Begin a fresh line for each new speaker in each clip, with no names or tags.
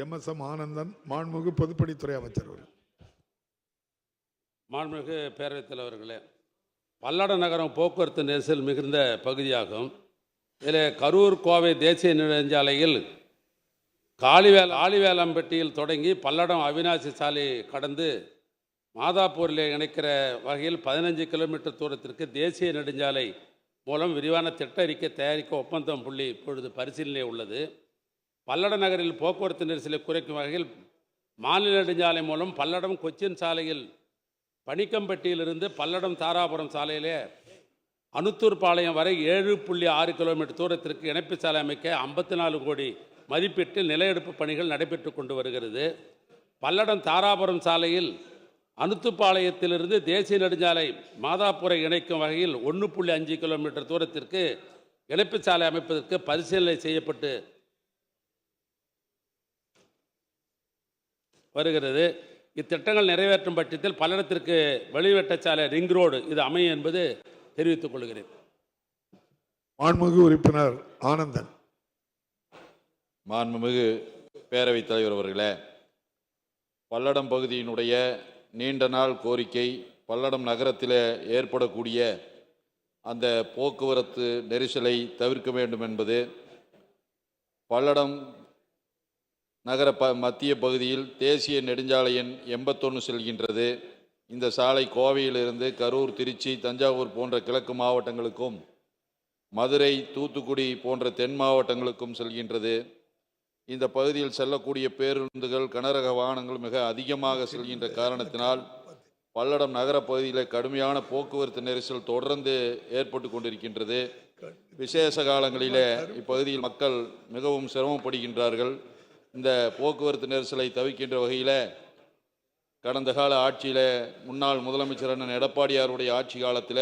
எம்.எஸ்.எம். ஆனந்தன், மாண்புமிகு பொதுப்பணித்துறை அமைச்சர்.
மாண்புமிகு பேரவைத் தலைவர்களே, பல்லட நகரம் போக்குவரத்து நெரிசல் மிகுந்த பகுதியாகும். இதில் கரூர் கோவை தேசிய நெடுஞ்சாலையில் ஆலிவேலம்பட்டியில் தொடங்கி பல்லடம் அவினாசி சாலை கடந்து மாதாப்பூரில் இணைக்கிற வகையில் 15 கிலோமீட்டர் தூரத்திற்கு தேசிய நெடுஞ்சாலை மூலம் விரிவான திட்ட அறிக்கை தயாரிக்க ஒப்பந்தம் புள்ளி இப்பொழுது பரிசீலனை உள்ளது. பல்லட நகரில் போக்குவரத்து நெரிசலை குறைக்கும் வகையில் மாநில நெடுஞ்சாலை மூலம் பல்லடம் கொச்சின் சாலையில் பனிக்கம்பட்டியிலிருந்து பல்லடம் தாராபுரம் சாலையிலே அனுத்தூர் பாளையம் வரை 7.6 கிலோமீட்டர் தூரத்திற்கு இணைப்பு சாலை அமைக்க 54 கோடி மதிப்பீட்டில் நில எடுப்பு பணிகள் நடைபெற்று கொண்டு வருகிறது. பல்லடம் தாராபுரம் சாலையில் அனுத்துப்பாளையத்திலிருந்து தேசிய நெடுஞ்சாலை மாதாப்பூரை இணைக்கும் வகையில் 1.5 கிலோமீட்டர் தூரத்திற்கு இணைப்பு சாலை அமைப்பதற்கு பரிசீலனை செய்யப்பட்டு வருகிறது. இத்திட்டங்கள் நிறைவேற்றும் பட்சத்தில் பல்லடத்திற்கு வெளிவட்டச்சாலை ரிங் ரோடு இது அமையும் என்பது தெரிவித்துக் கொள்கிறேன்.
மாண்புமிகு உறுப்பினர் ஆனந்தன்.
மாண்புமிகு பேரவைத் தலைவர் அவர்களே, பல்லடம் பகுதியினுடைய நீண்ட நாள் கோரிக்கை பல்லடம் நகரத்தில் ஏற்படக்கூடிய அந்த போக்குவரத்து நெரிசலை தவிர்க்க வேண்டும் என்பது. பல்லடம் நகர மத்திய பகுதியில் தேசிய நெடுஞ்சாலை எண் 81 செல்கின்றது. இந்த சாலை கோவையிலிருந்து கரூர், திருச்சி, தஞ்சாவூர் போன்ற கிழக்கு மாவட்டங்களுக்கும் மதுரை, தூத்துக்குடி போன்ற தென் மாவட்டங்களுக்கும் செல்கின்றது. இந்த பகுதியில் செல்லக்கூடிய பேருந்துகள், கனரக வாகனங்கள் மிக அதிகமாக செல்கின்ற காரணத்தினால் பல்லடம் நகர பகுதியில் கடுமையான போக்குவரத்து நெரிசல் தொடர்ந்து ஏற்பட்டு கொண்டிருக்கின்றது. விசேஷ காலங்களில் இப்பகுதியில் மக்கள் மிகவும் சிரமப்படுகின்றார்கள். இந்த போக்குவரத்து நெரிசலை தவிர்க்கின்ற வகையில் கடந்த கால ஆட்சியில் முன்னாள் முதலமைச்சர் அண்ணன் எடப்பாடியாருடைய ஆட்சி காலத்தில்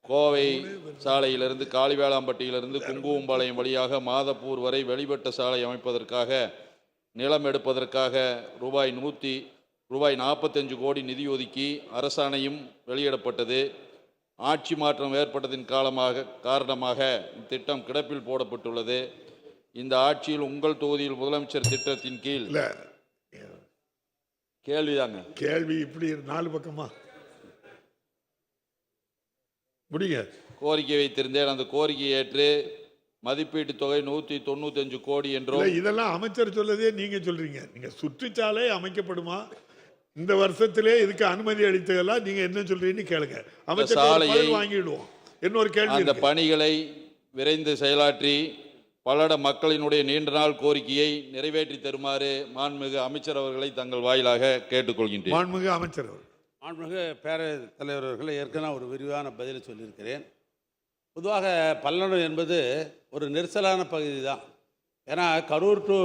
கோவை சாலையிலிருந்து காளிவேளாம்பட்டியிலிருந்து குங்குமம்பாளையம் வழியாக மாதப்பூர் வரை வெளிவட்ட சாலை அமைப்பதற்காக நிலம் எடுப்பதற்காக ரூபாய் 45 கோடி நிதி ஒதுக்கி அரசாணையும் வெளியிடப்பட்டது. ஆட்சி மாற்றம் ஏற்பட்டதின் காரணமாக இத்திட்டம் கிடப்பில் போடப்பட்டுள்ளது. இந்த ஆட்சியில் உங்கள் தொகுதியில் முதலமைச்சர் திட்டத்தின் கீழ்
கேள்வி இப்படி 4 பக்கமா முடிங்க.
கோரிக்கை வைத்திருந்தேன். அந்த கோரிக்கையை ஏற்று மதிப்பீட்டு தொகை 195 கோடி என்றும்.
இதெல்லாம் அமைச்சர் சொல்லதே நீங்க சொல்றீங்க. நீங்க சுற்றுச்சாலை அமைக்கப்படுமா இந்த வருஷத்திலே இதுக்கு அனுமதி அளித்ததெல்லாம் நீங்க என்ன சொல்றீங்கன்னு கேளுங்க. அமைச்சர் சாலையை வாங்கிடுவோம். இன்னொரு கேள்வி,
அந்த பணிகளை விரைந்து செயலாற்றி பல்லட மக்களினுடைய நீண்ட நாள் கோரிக்கையை நிறைவேற்றி தருமாறு மாண்புமிகு அமைச்சர் அவர்களை தங்கள் வாயிலாக கேட்டுக்கொள்கின்றேன்.
மாண்புமிகு அமைச்சர் அவர்கள்.
மாண்புமிகு பேரவைத் தலைவர் அவர்களை ஏற்கனவே ஒரு விரிவான பதிலை சொல்லியிருக்கிறேன். பொதுவாக பல்லடம் என்பது ஒரு நெரிசலான பகுதி தான். ஏன்னா கரூர் டு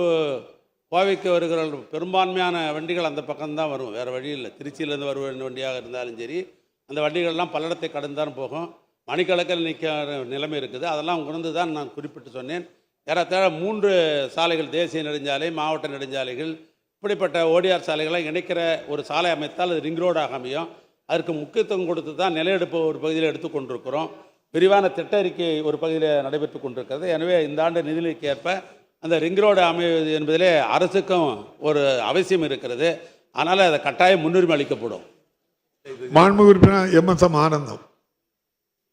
கோவைக்கு வருகிற பெரும்பான்மையான வண்டிகள் அந்த பக்கம்தான் வரும், வேறு வழி இல்லை. திருச்சியிலேருந்து வருவ வண்டியாக இருந்தாலும் சரி, அந்த வண்டிகள்லாம் பல்லடத்தை கடந்து தான் போகும். மணிக்கணக்கில் நிற்கிற நிலைமை இருக்குது. அதெல்லாம் உணர்ந்து தான் நான் குறிப்பிட்டு சொன்னேன். ஏறத்தாழ 3 சாலைகள், தேசிய நெடுஞ்சாலை, மாவட்ட நெடுஞ்சாலைகள், இப்படிப்பட்ட ஓடிஆர் சாலைகளை இணைக்கிற ஒரு சாலை அமைத்தால் அது ரிங் ரோடாக அமையும். அதற்கு முக்கியத்துவம் கொடுத்து தான் நில எடுப்பு ஒரு பகுதியில் எடுத்துக்கொண்டிருக்கிறோம். விரிவான திட்ட அறிக்கை ஒரு பகுதியில் நடைபெற்று கொண்டிருக்கிறது. எனவே இந்த ஆண்டு நிதிநிலைக்கு ஏற்ப அந்த ரிங் ரோடு அமைவது என்பதிலே அரசுக்கும் ஒரு அவசியம் இருக்கிறது. அதனால் அதை கட்டாயம் முன்னுரிமை அளிக்கப்படும்.
மாண்புமிகு உறுப்பினர் எம்.எஸ்.எம். ஆனந்தம்.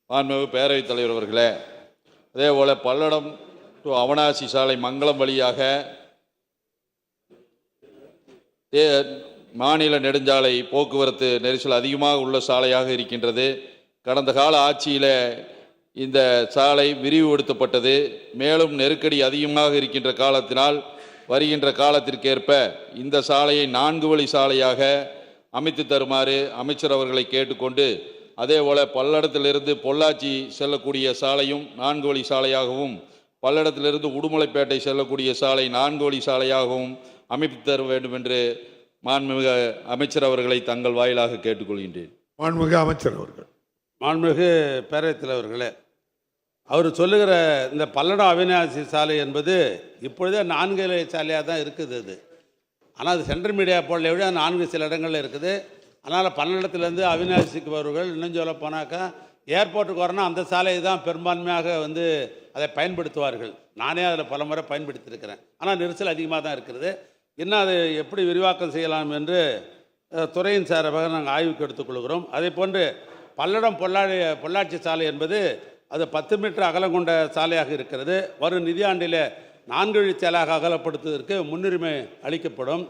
மாண்புமிகு பேரவைத் தலைவர் அவர்களே, அதே போல் பல்லடம் டு அவனாசி சாலை மங்களம் வழியாக மாநில நெடுஞ்சாலை போக்குவரத்து நெரிசல் அதிகமாக உள்ள சாலையாக இருக்கின்றது. கடந்த கால ஆட்சியில் இந்த சாலை விரிவுபடுத்தப்பட்டது. மேலும் நெருக்கடி அதிகமாக இருக்கின்ற காலத்தினால் வருகின்ற காலத்திற்கேற்ப இந்த சாலையை 4 வழி சாலையாக அமைத்து தருமாறு அமைச்சர் அவர்களை கேட்டுக்கொண்டு, அதே போல் பல்லடத்திலிருந்து பொள்ளாச்சி செல்லக்கூடிய சாலையும் 4 வழி சாலையாகவும், பல்லடத்திலிருந்து உடுமலைப்பேட்டை செல்லக்கூடிய சாலை 4 வழி சாலையாகவும் அமைத்து தர வேண்டும் என்று மாண்புமிகு அமைச்சர் அவர்களை தங்கள் வாயிலாக கேட்டுக்கொள்கின்றேன்.
மாண்புமிகு அமைச்சர் அவர்கள்.
மாண்புமிகு பேரவைத் தலைவர்களே, அவர் சொல்லுகிற இந்த பல்லடம் அவினாசி சாலை என்பது இப்பொழுதே 4 வழி சாலையாக தான் இருக்குது. அது ஆனால் அது சென்ட்ரல் மீடியா போல விட 4 சில இடங்களில் இருக்குது. அதனால் பல்லடத்துலேருந்து அவினாசிக்கு வருவர்கள் இன்னும் சொல்ல போனாக்கா ஏர்போர்ட்டுக்கு வரணும் அந்த சாலையை தான் பெரும்பான்மையாக அதை பயன்படுத்துவார்கள். நானே அதில் பல முறை பயன்படுத்தியிருக்கிறேன். ஆனால் நெரிசல் அதிகமாக தான் இருக்கிறது. இன்னும் அதை எப்படி விரிவாக்கம் செய்யலாம் என்று துறையின் சார்பாக நாங்கள் ஆய்வுக்கு எடுத்துக்கொள்கிறோம். அதே போன்று பல்லடம் பொள்ளாச்சி சாலை என்பது அது 10 மீட்டர் அகலம் கொண்ட சாலையாக இருக்கிறது. வரும் நிதியாண்டில் 4 வழிச்சாலையாக அகலப்படுத்துவதற்கு முன்னுரிமை அளிக்கப்படும்.